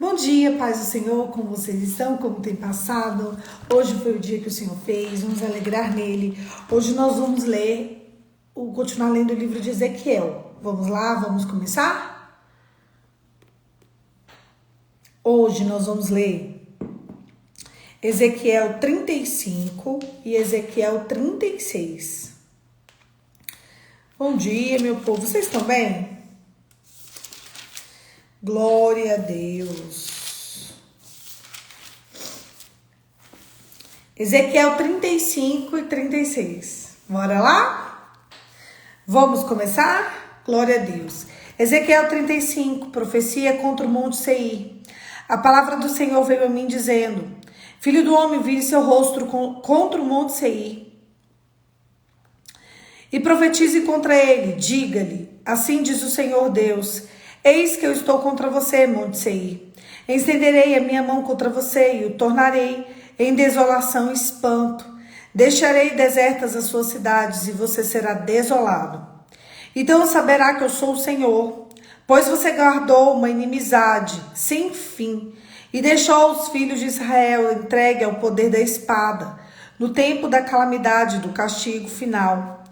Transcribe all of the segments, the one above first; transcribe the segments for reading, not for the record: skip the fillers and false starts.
Bom dia, paz do Senhor, como vocês estão, como tem passado? Hoje foi o dia que o Senhor fez, vamos alegrar nele. Hoje nós vamos continuar lendo o livro de Ezequiel. Vamos lá, vamos começar? Hoje nós vamos ler Ezequiel 35 e Ezequiel 36. Bom dia, meu povo, vocês estão bem? Glória a Deus. Ezequiel 35 e 36. Bora lá? Vamos começar? Glória a Deus. Ezequiel 35, profecia contra o Monte Seir. A palavra do Senhor veio a mim dizendo: Filho do homem, vire seu rosto contra o Monte Seir e profetize contra ele. Diga-lhe: assim diz o Senhor Deus: eis que eu estou contra você, Monte Seir. Estenderei a minha mão contra você e o tornarei em desolação e espanto. Deixarei desertas as suas cidades e você será desolado. Então saberá que eu sou o Senhor, pois você guardou uma inimizade sem fim e deixou os filhos de Israel entregue ao poder da espada, no tempo da calamidade do castigo final.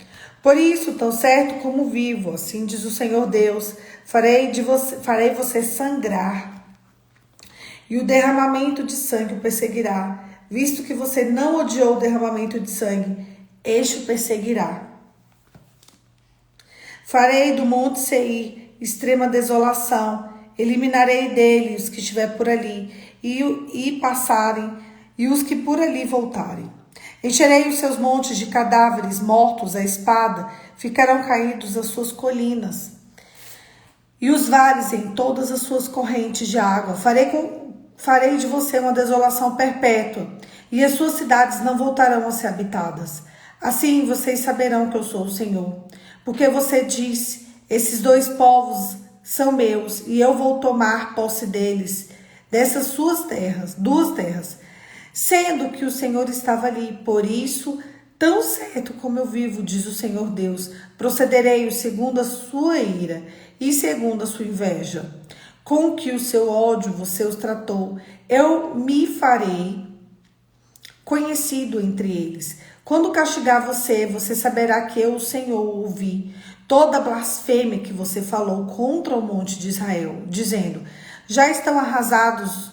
Por isso, tão certo como vivo, assim diz o Senhor Deus, farei você sangrar, e o derramamento de sangue o perseguirá. Visto que você não odiou o derramamento de sangue, este o perseguirá. Farei do Monte Seir extrema desolação, eliminarei dele os que estiver por ali, e passarem, e os que por ali voltarem. Encherei os seus montes de cadáveres mortos à espada, ficarão caídos as suas colinas, e os vales em todas as suas correntes de água. Farei de você uma desolação perpétua, e as suas cidades não voltarão a ser habitadas. Assim vocês saberão que eu sou o Senhor. Porque você disse: esses dois povos são meus, e eu vou tomar posse deles, dessas suas terras, duas terras, sendo que o Senhor estava ali. Por isso, tão certo como eu vivo, diz o Senhor Deus, procederei segundo a sua ira e segundo a sua inveja, com que o seu ódio você os tratou. Eu me farei conhecido entre eles. Quando castigar você, você saberá que eu, o Senhor, ouvi toda a blasfêmia que você falou contra o monte de Israel, dizendo: já estão arrasados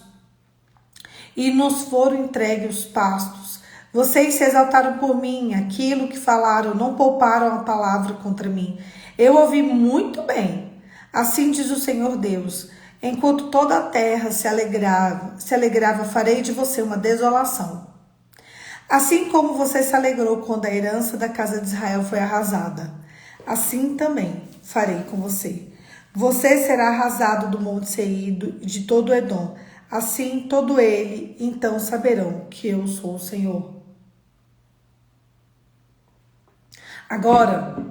e nos foram entregues os pastos. Vocês se exaltaram por mim, aquilo que falaram, não pouparam a palavra contra mim. Eu ouvi muito bem. Assim diz o Senhor Deus: enquanto toda a terra se alegrava, farei de você uma desolação. Assim como você se alegrou quando a herança da casa de Israel foi arrasada, assim também farei com você. Você será arrasado do Monte Seir, de todo Edom. Assim todo ele, então saberão que eu sou o Senhor. Agora,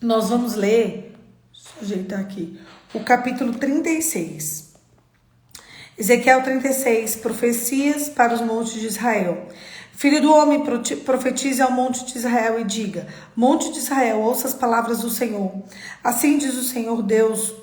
nós vamos ler, deixa eu ajeitar aqui, o capítulo 36. Ezequiel 36, profecias para os montes de Israel. Filho do homem, profetize ao monte de Israel e diga: monte de Israel, ouça as palavras do Senhor. Assim diz o Senhor Deus: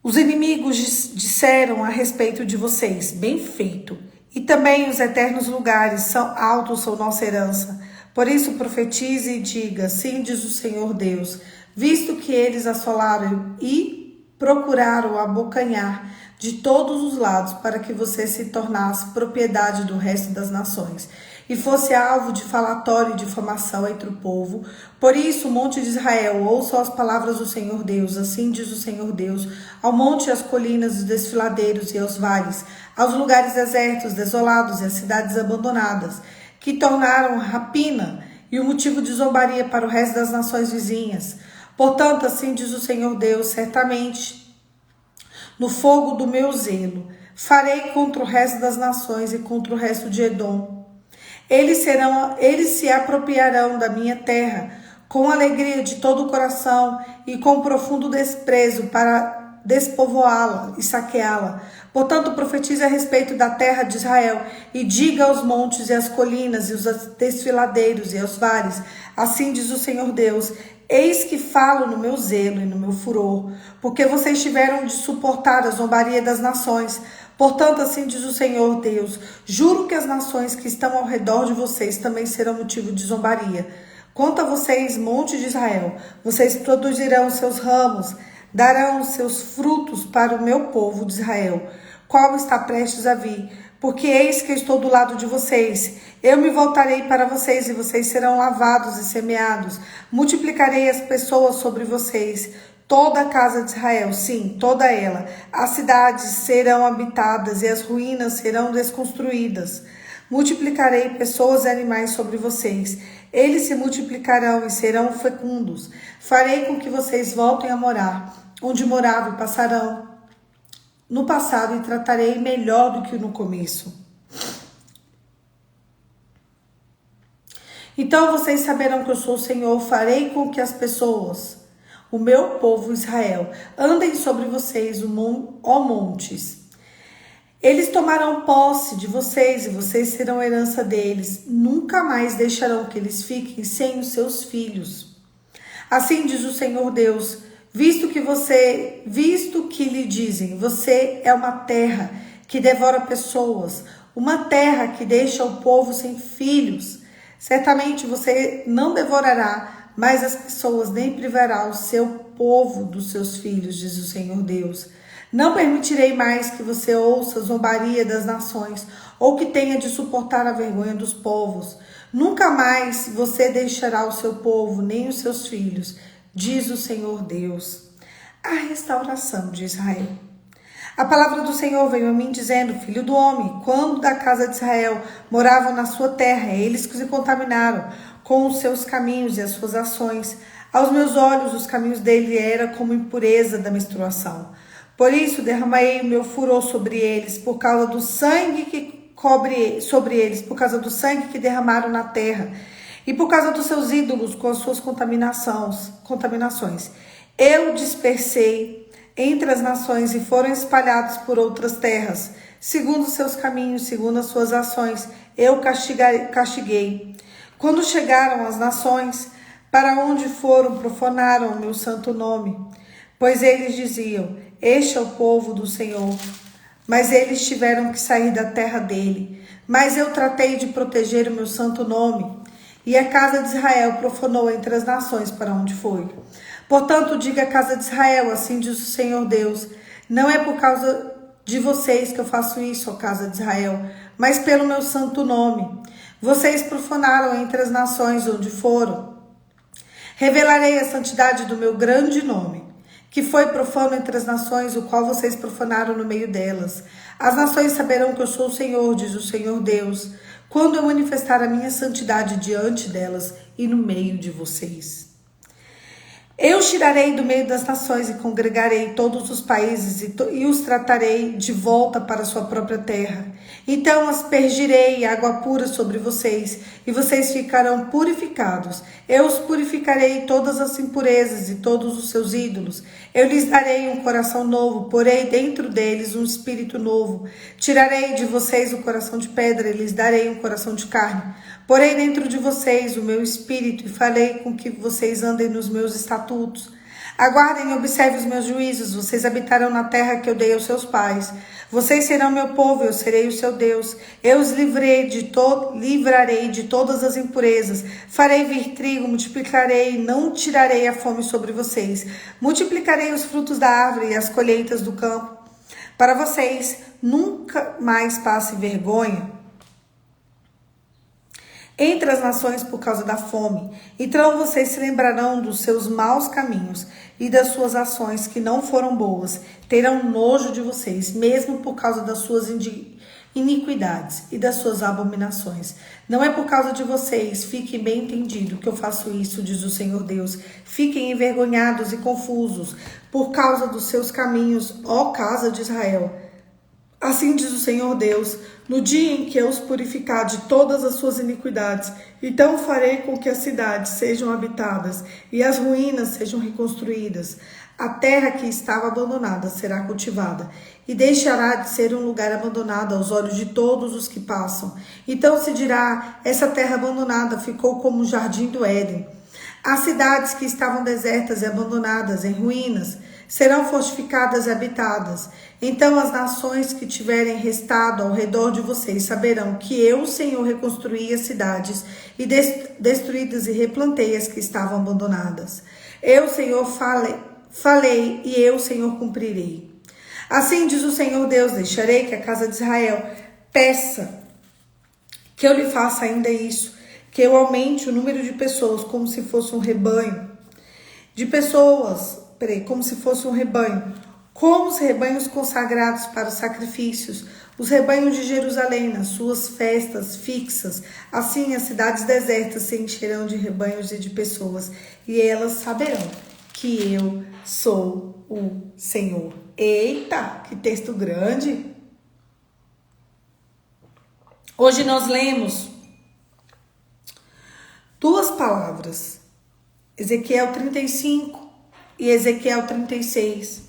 os inimigos disseram a respeito de vocês: bem feito. E também os eternos lugares altos são nossa herança. Por isso profetize e diga: assim diz o Senhor Deus, visto que eles assolaram e procuraram abocanhar de todos os lados para que você se tornasse propriedade do resto das nações e fosse alvo de falatório e difamação entre o povo. Por isso, o monte de Israel, ouça as palavras do Senhor Deus, assim diz o Senhor Deus, ao monte e às colinas, os desfiladeiros e aos vales, aos lugares desertos, desolados e às cidades abandonadas, que tornaram rapina e o motivo de zombaria para o resto das nações vizinhas. Portanto, assim diz o Senhor Deus, certamente, no fogo do meu zelo, farei contra o resto das nações e contra o resto de Edom. Eles se apropriarão da minha terra com alegria de todo o coração e com profundo desprezo despovoá-la e saqueá-la. Portanto, profetize a respeito da terra de Israel e diga aos montes e às colinas e os desfiladeiros e aos vales, assim diz o Senhor Deus, eis que falo no meu zelo e no meu furor, porque vocês tiveram de suportar a zombaria das nações. Portanto, assim diz o Senhor Deus, juro que as nações que estão ao redor de vocês também serão motivo de zombaria. Quanto a vocês, monte de Israel, vocês produzirão seus ramos, darão seus frutos para o meu povo de Israel, qual está prestes a vir, porque eis que eu estou do lado de vocês. Eu me voltarei para vocês e vocês serão lavados e semeados. Multiplicarei as pessoas sobre vocês, toda a casa de Israel, sim, toda ela. As cidades serão habitadas e as ruínas serão desconstruídas. Multiplicarei pessoas e animais sobre vocês. Eles se multiplicarão e serão fecundos. Farei com que vocês voltem a morar, onde moravam e passarão no passado e tratarei melhor do que no começo. Então vocês saberão que eu sou o Senhor, farei com que as pessoas, o meu povo Israel, andem sobre vocês, ó montes. Eles tomarão posse de vocês e vocês serão herança deles. Nunca mais deixarão que eles fiquem sem os seus filhos. Assim diz o Senhor Deus, visto que lhe dizem, você é uma terra que devora pessoas, uma terra que deixa o povo sem filhos. Certamente você não devorará mais as pessoas, nem privará o seu povo dos seus filhos, diz o Senhor Deus. Não permitirei mais que você ouça a zombaria das nações, ou que tenha de suportar a vergonha dos povos. Nunca mais você deixará o seu povo, nem os seus filhos, diz o Senhor Deus. A restauração de Israel. A palavra do Senhor veio a mim dizendo, filho do homem, quando da casa de Israel moravam na sua terra, eles que se contaminaram com os seus caminhos e as suas ações. Aos meus olhos, os caminhos dele eram como impureza da menstruação. Por isso, derramei o meu furor sobre eles, por causa do sangue que cobre sobre eles, por causa do sangue que derramaram na terra, e por causa dos seus ídolos com as suas contaminações. Eu dispersei entre as nações e foram espalhados por outras terras, segundo os seus caminhos, segundo as suas ações, eu castiguei. Quando chegaram as nações, para onde foram, profanaram o meu santo nome, pois eles diziam, este é o povo do Senhor, mas eles tiveram que sair da terra dele. Mas eu tratei de proteger o meu santo nome, e a casa de Israel profanou entre as nações para onde foi. Portanto, diga à casa de Israel, assim diz o Senhor Deus, não é por causa de vocês que eu faço isso, ó casa de Israel, mas pelo meu santo nome. Vocês profanaram entre as nações onde foram. Revelarei a santidade do meu grande nome, que foi profano entre as nações, o qual vocês profanaram no meio delas. As nações saberão que eu sou o Senhor, diz o Senhor Deus, quando eu manifestar a minha santidade diante delas e no meio de vocês. Eu os tirarei do meio das nações e congregarei todos os países e os tratarei de volta para sua própria terra. Então aspergirei água pura sobre vocês e vocês ficarão purificados. Eu os purificarei todas as impurezas e todos os seus ídolos. Eu lhes darei um coração novo, porei dentro deles um espírito novo. Tirarei de vocês o coração de pedra e lhes darei um coração de carne. Porei dentro de vocês o meu espírito e farei com que vocês andem nos meus estatutos. Aguardem e observem os meus juízos. Vocês habitarão na terra que eu dei aos seus pais. Vocês serão meu povo, eu serei o seu Deus. Eu os livrarei de todas as impurezas. Farei vir trigo, multiplicarei, não tirarei a fome sobre vocês. Multiplicarei os frutos da árvore e as colheitas do campo. Para vocês nunca mais passe vergonha entre as nações por causa da fome. Então vocês se lembrarão dos seus maus caminhos e das suas ações que não foram boas. Terão nojo de vocês, mesmo por causa das suas iniquidades e das suas abominações. Não é por causa de vocês, fiquem bem entendido que eu faço isso, diz o Senhor Deus. Fiquem envergonhados e confusos por causa dos seus caminhos, ó casa de Israel. Assim diz o Senhor Deus, no dia em que eu os purificar de todas as suas iniquidades, então farei com que as cidades sejam habitadas e as ruínas sejam reconstruídas. A terra que estava abandonada será cultivada e deixará de ser um lugar abandonado aos olhos de todos os que passam. Então se dirá: essa terra abandonada ficou como o jardim do Éden. As cidades que estavam desertas e abandonadas, em ruínas, serão fortificadas e habitadas. Então as nações que tiverem restado ao redor de vocês saberão que eu, o Senhor, reconstruí as cidades e destruídas e replantei as que estavam abandonadas. Eu, Senhor, falei e eu, Senhor, cumprirei. Assim diz o Senhor Deus: deixarei que a casa de Israel peça que eu lhe faça ainda isso, que eu aumente o número de pessoas como se fosse um rebanho, como se fosse um rebanho, como os rebanhos consagrados para os sacrifícios, os rebanhos de Jerusalém nas suas festas fixas. Assim as cidades desertas se encherão de rebanhos e de pessoas, e elas saberão que eu sou o Senhor. Eita, que texto grande! Hoje nós lemos duas palavras, Ezequiel 35 e Ezequiel 36.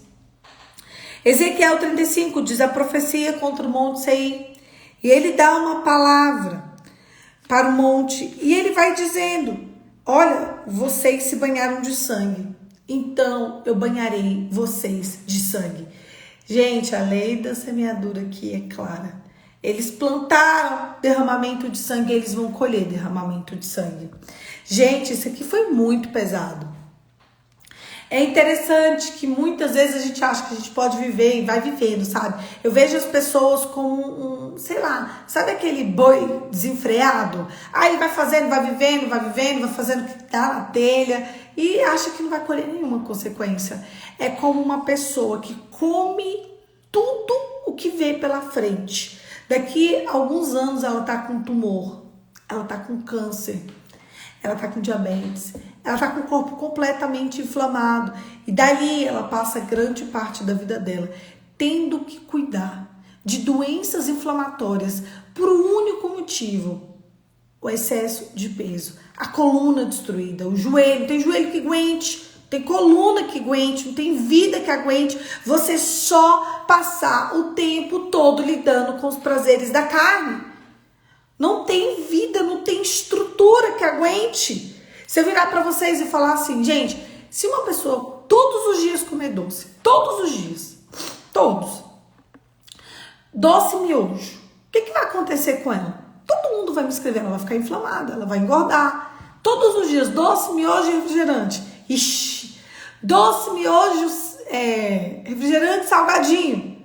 Ezequiel 35 diz a profecia contra o Monte Seir, e ele dá uma palavra para o monte, e ele vai dizendo: olha, vocês se banharam de sangue, então eu banharei vocês de sangue. Gente, a lei da semeadura aqui é clara. Eles plantaram derramamento de sangue, eles vão colher derramamento de sangue. Gente, isso aqui foi muito pesado. É interessante que muitas vezes a gente acha que a gente pode viver e vai vivendo, sabe? Eu vejo as pessoas como sei lá, sabe aquele boi desenfreado? Aí vai fazendo, vai vivendo, vai fazendo o que dá na telha e acha que não vai colher nenhuma consequência. É como uma pessoa que come tudo o que vê pela frente. Daqui a alguns anos ela tá com tumor, ela tá com câncer, ela tá com diabetes, ela tá com o corpo completamente inflamado. E dali ela passa grande parte da vida dela tendo que cuidar de doenças inflamatórias por um único motivo: o excesso de peso, a coluna destruída, o joelho, não tem joelho que aguente, tem coluna que aguente, não tem vida que aguente, você só passar o tempo todo lidando com os prazeres da carne. Não tem vida, não tem estrutura que aguente. Se eu virar para vocês e falar assim, gente, se uma pessoa todos os dias comer doce, todos os dias, todos, doce miojo, o que vai acontecer com ela? Todo mundo vai me escrever, ela vai ficar inflamada, ela vai engordar. Todos os dias, doce, miojo e refrigerante. Ixi, doce, miojo, refrigerante, salgadinho.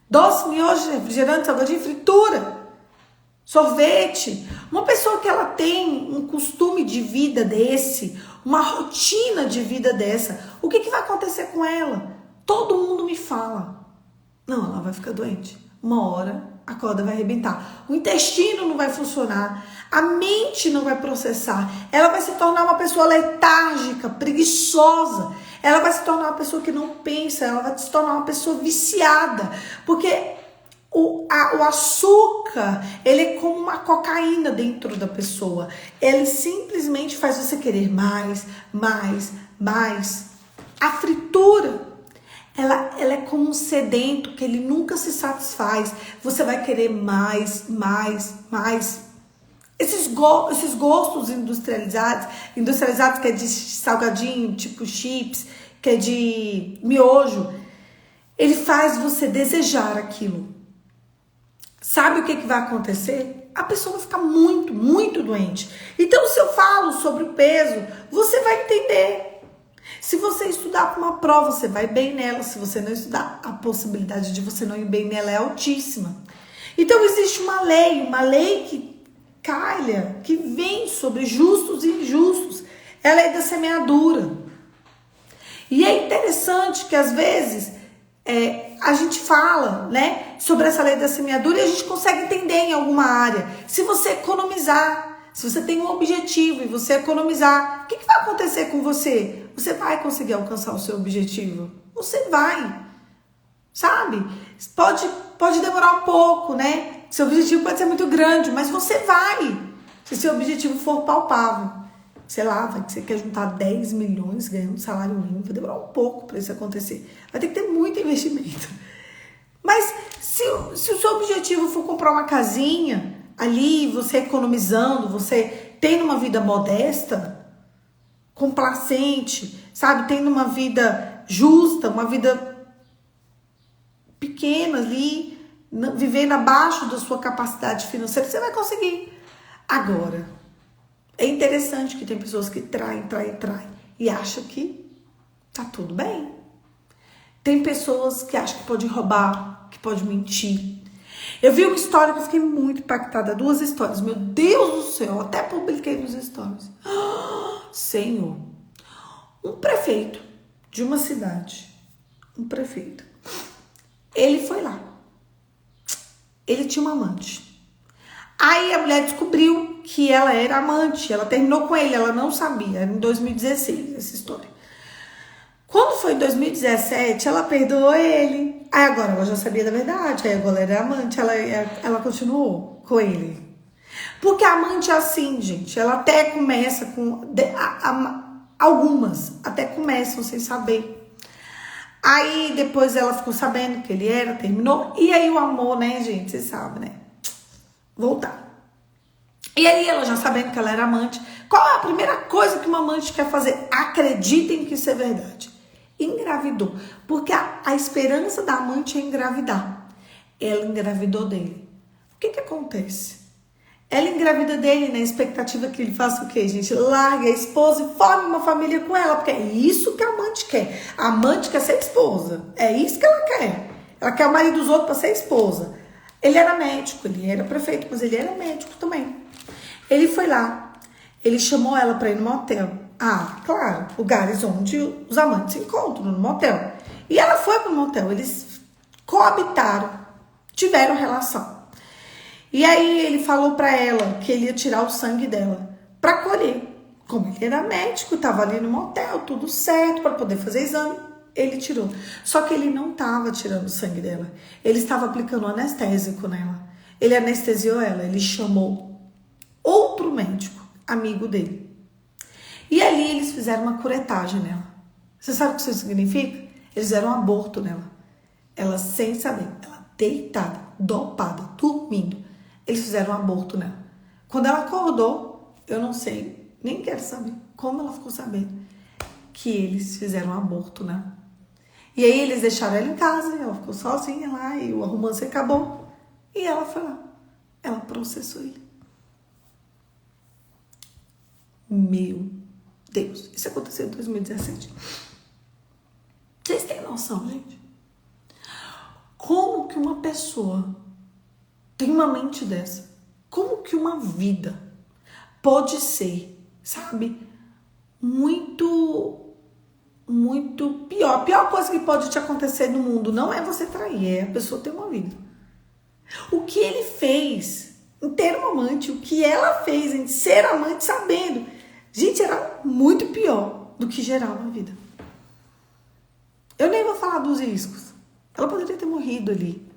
Doce, miojo, refrigerante, salgadinho, fritura. Sorvete. Uma pessoa que ela tem um costume de vida desse, uma rotina de vida dessa, o que vai acontecer com ela? Todo mundo me fala: não, ela vai ficar doente. Uma hora a corda vai arrebentar. O intestino não vai funcionar. A mente não vai processar. Ela vai se tornar uma pessoa letárgica, preguiçosa. Ela vai se tornar uma pessoa que não pensa. Ela vai se tornar uma pessoa viciada. Porque o açúcar, ele é como uma cocaína dentro da pessoa. Ele simplesmente faz você querer mais, mais, mais. A fritura, ela é como um sedento que ele nunca se satisfaz. Você vai querer mais, mais, mais. Esses gostos industrializados que é de salgadinho, tipo chips, que é de miojo, ele faz você desejar aquilo. Sabe o que vai acontecer? A pessoa vai ficar muito, muito doente. Então, se eu falo sobre o peso, você vai entender. Se você estudar para uma prova, você vai bem nela. Se você não estudar, a possibilidade de você não ir bem nela é altíssima. Então, existe uma lei que calha, que vem sobre justos e injustos. É a lei da semeadura. E é interessante que, às vezes, a gente fala, né, sobre essa lei da semeadura e a gente consegue entender em alguma área. Se você economizar, se você tem um objetivo e você economizar, o que vai acontecer com você? Você vai conseguir alcançar o seu objetivo? Você vai, sabe? Pode demorar um pouco, né? Seu objetivo pode ser muito grande, mas você vai, se seu objetivo for palpável. sei lá, você quer juntar 10 milhões ganhando salário mínimo, vai demorar um pouco para isso acontecer. Vai ter que ter muito investimento. Mas se o seu objetivo for comprar uma casinha, ali você economizando, você tendo uma vida modesta, complacente, sabe? Tendo uma vida justa, uma vida pequena ali, vivendo abaixo da sua capacidade financeira, você vai conseguir. Agora, é interessante que tem pessoas que traem e acham que tá tudo bem. Tem pessoas que acham que pode roubar, que pode mentir. Eu vi uma história que eu fiquei muito impactada, 2 histórias. Meu Deus do céu, até publiquei nos stories. Senhor, um prefeito de uma cidade, ele foi lá. Ele tinha uma amante. Aí a mulher descobriu que ela era amante, ela terminou com ele, ela não sabia, era em 2016 essa história. Quando foi em 2017, ela perdoou ele. Aí agora ela já sabia da verdade, aí agora ela era amante, ela continuou com ele. Porque a amante é assim, gente, ela até começa com... algumas até começam sem saber. Aí depois ela ficou sabendo que ele era, terminou. E aí o amor, né, gente, vocês sabem, né? Voltar. E aí ela já sabendo que ela era amante. Qual é a primeira coisa que uma amante quer fazer? Acreditem que isso é verdade. Engravidou. Porque a esperança da amante é engravidar. Ela engravidou dele. O que acontece? Ela engravida dele na expectativa que ele faça o quê, gente? Largue a esposa e forme uma família com ela. Porque é isso que a amante quer. A amante quer ser esposa. É isso que ela quer. Ela quer o marido dos outros para ser esposa. Ele era médico, ele era prefeito, mas ele era médico também. Ele foi lá. Ele chamou ela para ir no motel. Ah, claro, lugares onde os amantes se encontram, no motel. E ela foi pro motel, eles coabitaram, tiveram relação. E aí ele falou para ela que ele ia tirar o sangue dela para colher. Como ele era médico, tava ali no motel, tudo certo, para poder fazer exame, ele tirou. Só que ele não tava tirando o sangue dela, ele estava aplicando anestésico nela. Ele anestesiou ela, ele chamou outro médico, amigo dele. E ali eles fizeram uma curetagem nela. Você sabe o que isso significa? Eles fizeram um aborto nela. Ela sem saber. Ela deitada, dopada, dormindo. Eles fizeram um aborto nela. Quando ela acordou, eu não sei, nem quero saber como ela ficou sabendo que eles fizeram um aborto nela. E aí eles deixaram ela em casa, ela ficou sozinha lá e o romance acabou. E ela foi lá. Ela processou ele. Meu Deus, isso aconteceu em 2017. Vocês têm noção, gente? Como que uma pessoa tem uma mente dessa? Como que uma vida pode ser, sabe, muito pior? A pior coisa que pode te acontecer no mundo não é você trair, é a pessoa ter uma vida. O que ele fez em ter uma amante, o que ela fez em ser amante sabendo, gente, era muito pior do que gerar uma vida. Eu nem vou falar dos riscos. Ela poderia ter morrido ali.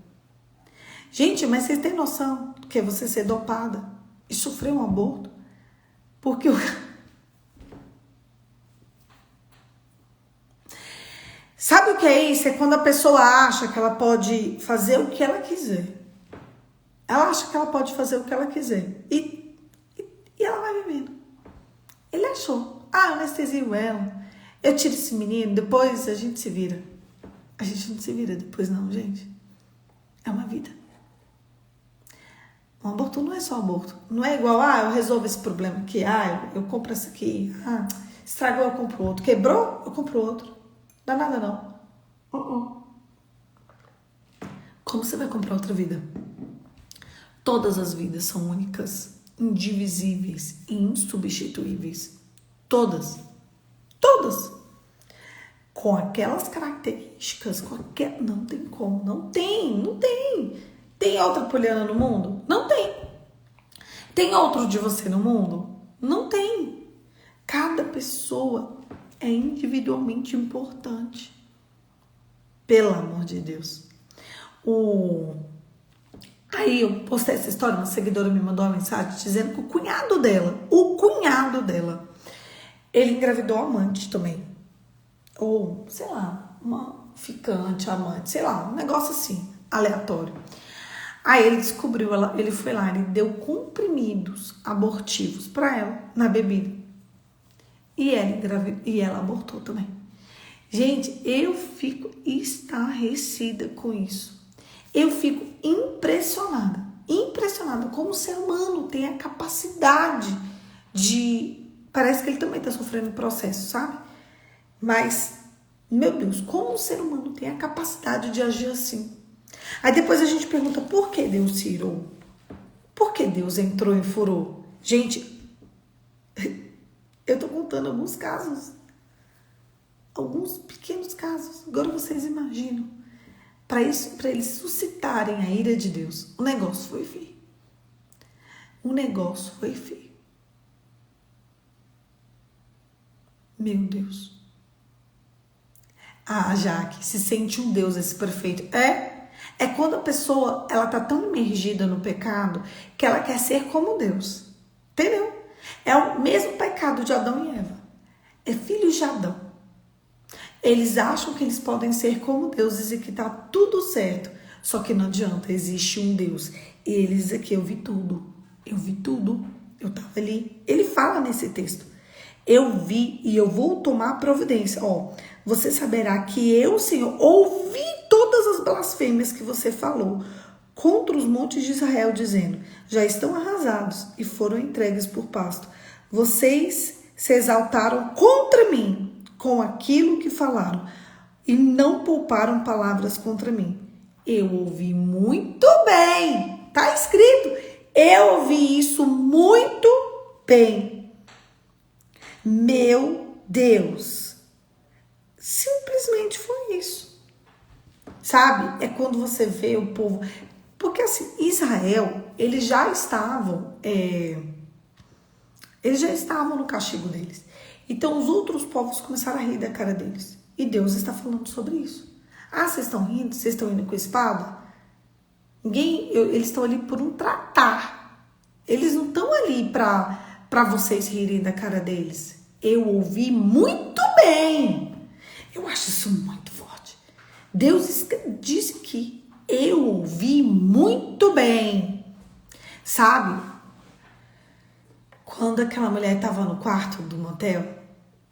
Gente, mas vocês têm noção do que é você ser dopada e sofrer um aborto? Porque sabe o que é isso? É quando a pessoa acha que ela pode fazer o que ela quiser. Ela acha que ela pode fazer o que ela quiser. E ela vai vivendo. Ele achou. Ah, eu anestesio ela. Eu tiro esse menino, depois a gente se vira. A gente não se vira depois não, gente. É uma vida. Um aborto não é só aborto. Não é igual, eu resolvo esse problema aqui. Eu compro essa aqui. Estragou, eu compro outro. Quebrou, eu compro outro. Não dá nada não. Como você vai comprar outra vida? Todas as vidas são únicas, indivisíveis e insubstituíveis. Todas. Com aquelas características, não tem como. Não tem. Tem outra Poliana no mundo? Não tem. Tem outro de você no mundo? Não tem. Cada pessoa é individualmente importante. Pelo amor de Deus. Aí eu postei essa história, uma seguidora me mandou uma mensagem dizendo que o cunhado dela, Ele engravidou a amante também. Ou, sei lá, uma ficante, amante, sei lá, um negócio assim, aleatório. Aí ele descobriu, ele foi lá, ele deu comprimidos abortivos para ela na bebida. E ela abortou também. Gente, eu fico estarrecida com isso. Eu fico impressionada como o ser humano tem a capacidade de... Parece que ele também está sofrendo processo, sabe? Mas, meu Deus, como o ser humano tem a capacidade de agir assim? Aí depois a gente pergunta, por que Deus se irou? Por que Deus entrou em furor? Gente, eu tô contando alguns casos. Alguns pequenos casos. Agora vocês imaginam. Para eles suscitarem a ira de Deus, o negócio foi feio. O negócio foi feio. Meu Deus. Ah, Jaque, se sente um Deus esse perfeito. É quando a pessoa, ela tá tão imergida no pecado que ela quer ser como Deus. Entendeu? É o mesmo pecado de Adão e Eva. É filhos de Adão. Eles acham que eles podem ser como deuses e que tá tudo certo. Só que não adianta, existe um Deus. Eles aqui, eu vi tudo. Eu tava ali. Ele fala nesse texto. Eu vi e eu vou tomar providência. Ó, você saberá que eu, Senhor, ouvi todas as blasfêmias que você falou contra os montes de Israel, dizendo, já estão arrasados e foram entregues por pasto. Vocês se exaltaram contra mim com aquilo que falaram e não pouparam palavras contra mim. Eu ouvi muito bem. Tá escrito. Eu ouvi isso muito bem. Meu Deus. Simplesmente foi isso. Sabe? É quando você vê o povo... Porque assim, Israel, eles já estavam no castigo deles. Então os outros povos começaram a rir da cara deles. E Deus está falando sobre isso. Ah, vocês estão rindo? Vocês estão indo com espada? Eles estão ali por um tratar. Eles não estão ali para vocês rirem da cara deles. Eu ouvi muito bem. Eu acho isso muito forte. Deus disse que eu ouvi muito bem. Sabe? Quando aquela mulher estava no quarto do motel,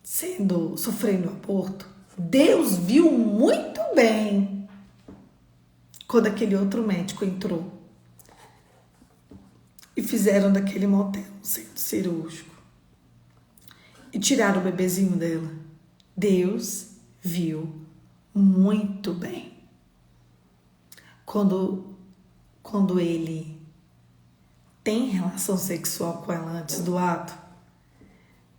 sofrendo aborto, Deus viu muito bem quando aquele outro médico entrou e fizeram daquele motel um centro cirúrgico e tiraram o bebezinho dela. Deus viu muito bem. Quando ele tem relação sexual com ela antes do ato,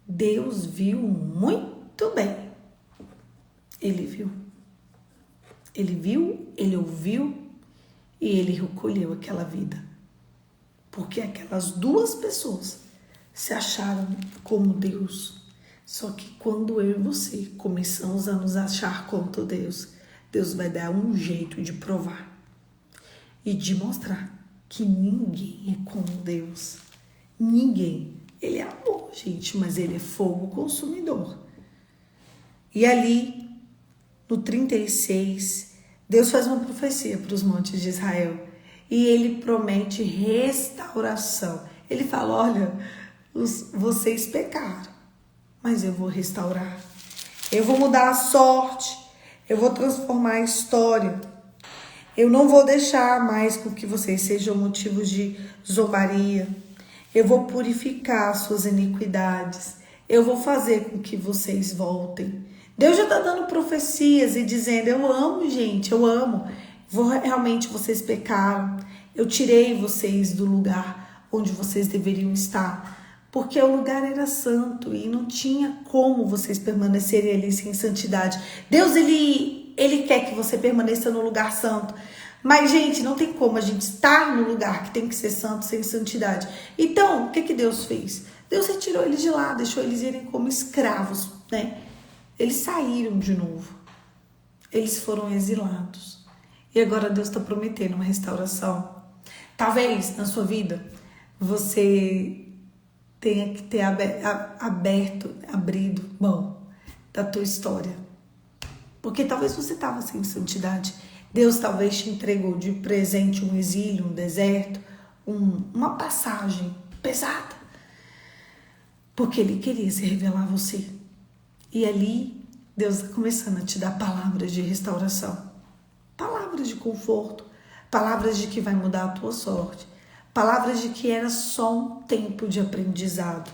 Deus viu muito bem. Ele viu, ele ouviu e ele recolheu aquela vida. Porque aquelas duas pessoas se acharam como Deus. Só que quando eu e você começamos a nos achar como Deus, Deus vai dar um jeito de provar e de mostrar que ninguém é como Deus. Ninguém. Ele é amor, gente, mas ele é fogo consumidor. E ali, no 36, Deus faz uma profecia para os montes de Israel. E ele promete restauração. Ele fala, olha, vocês pecaram, mas eu vou restaurar. Eu vou mudar a sorte. Eu vou transformar a história. Eu não vou deixar mais com que vocês sejam motivos de zombaria. Eu vou purificar suas iniquidades. Eu vou fazer com que vocês voltem. Deus já está dando profecias e dizendo, eu amo, gente, eu amo. Realmente vocês pecaram. Eu tirei vocês do lugar onde vocês deveriam estar. Porque o lugar era santo e não tinha como vocês permanecerem ali sem santidade. Deus, ele quer que você permaneça no lugar santo. Mas, gente, não tem como a gente estar no lugar que tem que ser santo sem santidade. Então, o que Deus fez? Deus retirou eles de lá, deixou eles irem como escravos, né? Eles saíram de novo. Eles foram exilados. E agora Deus está prometendo uma restauração. Talvez, na sua vida, você tenha que ter abrido mão da tua história. Porque talvez você estava sem santidade. Deus talvez te entregou de presente um exílio, um deserto, uma passagem pesada. Porque Ele queria se revelar a você. E ali, Deus está começando a te dar palavras de restauração. Palavras de conforto. Palavras de que vai mudar a tua sorte. Palavras de que era só um tempo de aprendizado.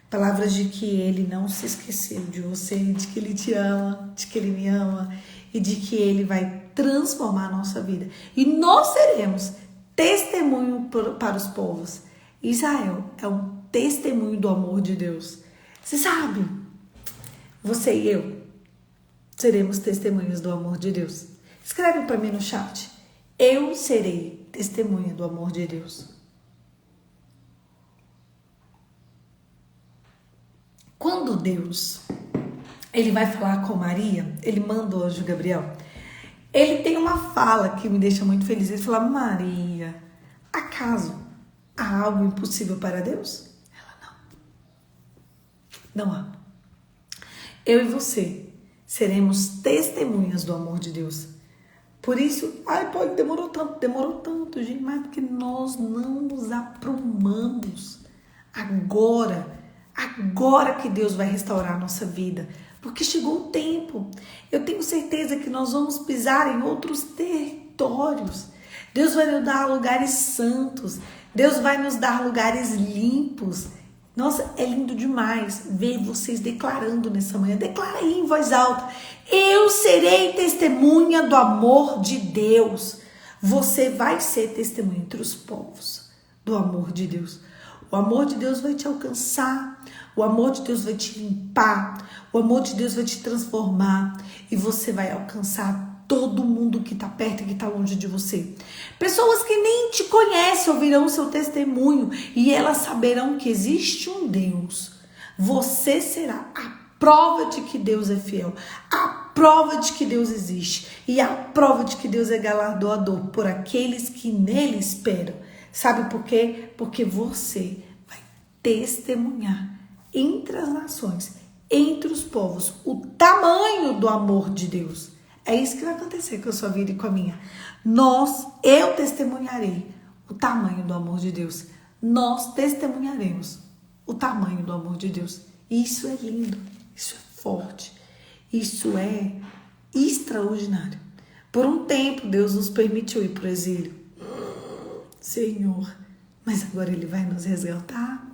Palavras de que Ele não se esqueceu de você, de que Ele te ama, de que Ele me ama e de que Ele vai transformar a nossa vida. E nós seremos testemunho para os povos. Israel é um testemunho do amor de Deus. Você sabe, você e eu seremos testemunhas do amor de Deus. Escreve para mim no chat. Eu serei testemunha do amor de Deus. Quando Deus, Ele vai falar com Maria, Ele manda o anjo Gabriel, Ele tem uma fala que me deixa muito feliz. Ele fala: Maria, acaso há algo impossível para Deus? Ela: não há. Eu e você seremos testemunhas do amor de Deus. Por isso, demorou tanto, gente, mas porque nós não nos aprumamos. Agora que Deus vai restaurar a nossa vida, porque chegou o tempo. Eu tenho certeza que nós vamos pisar em outros territórios. Deus vai nos dar lugares santos, Deus vai nos dar lugares limpos. Nossa, é lindo demais ver vocês declarando nessa manhã. Declara aí em voz alta: eu serei testemunha do amor de Deus. Você vai ser testemunha entre os povos do amor de Deus. O amor de Deus vai te alcançar. O amor de Deus vai te limpar. O amor de Deus vai te transformar. E você vai alcançar todo mundo que está perto e que está longe de você. Pessoas que nem te conhecem ouvirão o seu testemunho e elas saberão que existe um Deus. Você será a prova de que Deus é fiel, a prova de que Deus existe e a prova de que Deus é galardoador por aqueles que nele esperam. Sabe por quê? Porque você vai testemunhar entre as nações, entre os povos, o tamanho do amor de Deus. É isso que vai acontecer com a sua vida e com a minha. Eu testemunharei o tamanho do amor de Deus. Nós testemunharemos o tamanho do amor de Deus. Isso é lindo, isso é forte, isso é extraordinário. Por um tempo, Deus nos permitiu ir para o exílio. Senhor, mas agora Ele vai nos resgatar,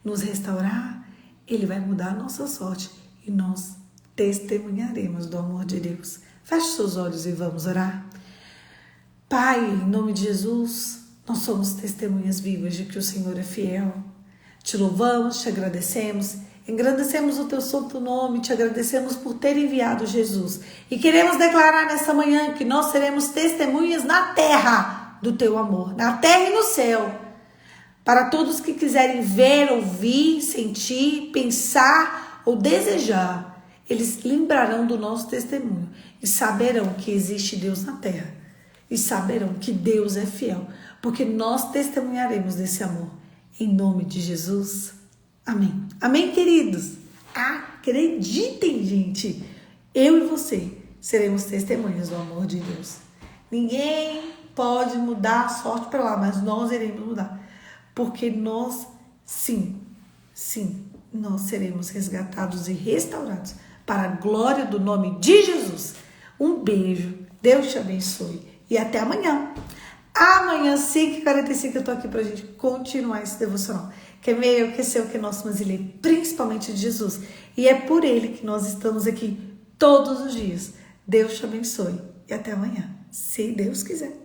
nos restaurar, Ele vai mudar a nossa sorte e nós testemunharemos do amor de Deus. Feche seus olhos e vamos orar. Pai, em nome de Jesus, nós somos testemunhas vivas de que o Senhor é fiel. Te louvamos, te agradecemos, engrandecemos o teu santo nome, te agradecemos por ter enviado Jesus. E queremos declarar nessa manhã que nós seremos testemunhas na terra do teu amor, na terra e no céu. Para todos que quiserem ver, ouvir, sentir, pensar ou desejar, eles lembrarão do nosso testemunho e saberão que existe Deus na terra. E saberão que Deus é fiel, porque nós testemunharemos desse amor. Em nome de Jesus. Amém. Amém, queridos? Acreditem, gente. Eu e você seremos testemunhas do amor de Deus. Ninguém pode mudar a sorte para lá, mas nós iremos mudar. Porque nós, sim, nós seremos resgatados e restaurados para a glória do nome de Jesus. Um beijo, Deus te abençoe e até amanhã. Amanhã, 5h45, eu tô aqui pra gente continuar esse devocional. Que é meu, que é seu, que é nosso, mas ele é principalmente de Jesus. E é por ele que nós estamos aqui todos os dias. Deus te abençoe e até amanhã, se Deus quiser.